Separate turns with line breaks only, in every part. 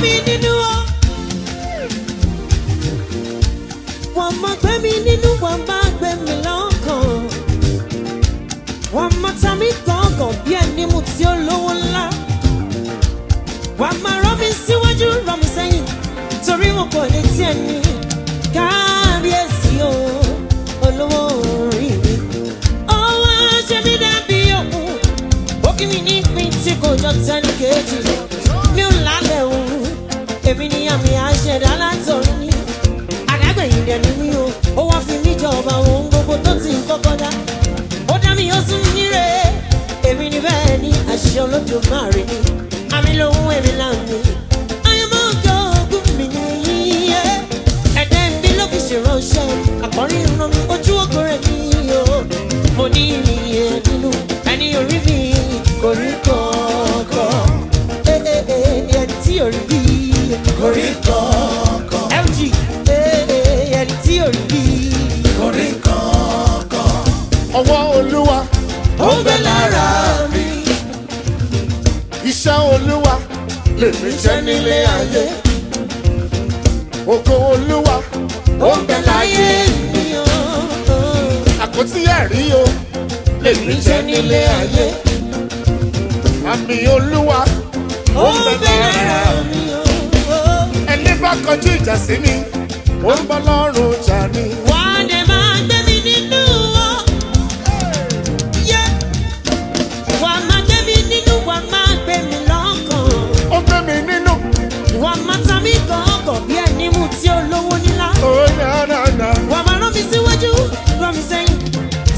mi nínú o. Wọ́n máa gbé mi nínú, wọ́n máa gbé mi lọ́kàn. Wọ́n máa ta mí gángan bí ẹni mú tí ó lówó ńlá. Wọ́n máa rán mi síwájú, rán mi sẹ́yìn, torí wọn kò lè tí ẹni. Kábíyèsí o, olówó orí mi. Ọwọ́ ṣe mí dàbí òkú, ó kí mi ní ìpín tí kò jọ tẹ́ni kejì. Mi ò lálẹ́ o, èmi ni àmì àṣẹ̀dá látọ̀run ní. Àdágbẹ̀yìn dẹ̀ ni mí o, ó wá fi mí jọba ohun gbogbo tó ti ń kọ́kọ́ dá. Ó dá mi ó sún níre, èmi ni bẹ́ẹ̀ ni àṣẹ Olódùmarè ni. Àmì lòun èmi láàmì, ayọ̀mọ́ ọjọ́ ogún mi nìyí. Ẹ̀dẹ́ mi ló fi ṣèrànṣẹ́, àkọ́rí ìran mi ojú ògo rẹ̀ ni o. Mo ní ìyẹn nínú ẹni orí mi kò rí kọ̀ọ̀kan. Ẹni tí orí bí kò rí kọ̀ọ̀kan. LG ẹni tí orí bí kò rí kọ̀ọ̀kan.
Ọwọ́ Olúwa
ó ń bẹ lára mi.
Iṣẹ́ Olúwa lèmi jẹ́ nílé ayé. Ògo Olúwa
Ó ń bẹ láyé mi o.
àpótí ẹ̀rí o lèmi jẹ́ nílé ayé. Àmì Olúwa
Ó ń bẹ lára mi o.
ẹni bá kọjú ìjà sí mi ó ń bọ́ lọ́rùn jà ni.
Wà á dẹ̀ máa gbé mi nínú o. Wà á máa gbé mi nínú, wà á máa gbé mi lọ́kàn.
Ó gbé mi nínú.
Wà á máa ta mí gángan bí ẹni mú tí ó lówó nílá.
Ó yára.
Wà á máa rán mi síwájú, rán mi sẹ́yìn,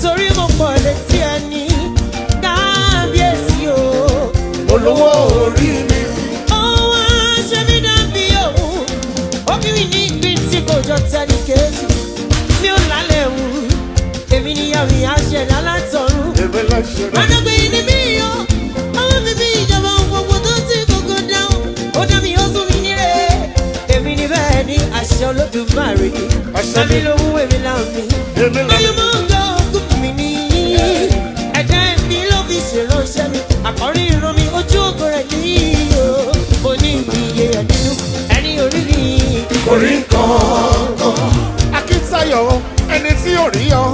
torí mo pọ̀ létí ẹni. Kábíyèsí o,
Olówó orí mi.
ó wá ṣe mí dàbí òun, ó kí mi ní ìpín tí kò jọ tẹ́ni kejì. Mi ò lálẹ́ wù, èmi ni yàrá àṣẹ̀dá látọ̀run.
Èmi lọ ṣe rẹ̀.
Àdàgbé ni mí o, ọmọ mi bí ìjọba gbogbo tó ti gbogbo dáhùn. Ó dá mi ó sún mi níre, èmi ni bẹ́ẹ̀ ni àṣẹ Olódùmarè.
Àṣẹ
Àmì lòun èmi láàmì,
Èmi lọ.
ayọ̀ máa ń gbọ́ ògùn mi ní. Ẹ̀jẹ̀ mi ló fi ṣèrànṣẹ́ mi, àkọ́rí ìran mi ojú ògo rẹ̀ ní o. Mo ní iye ẹ̀ nínú ẹni orí mi.
Kò rí nǹkan. Akíntayọ̀ ẹni tí ò rí ọ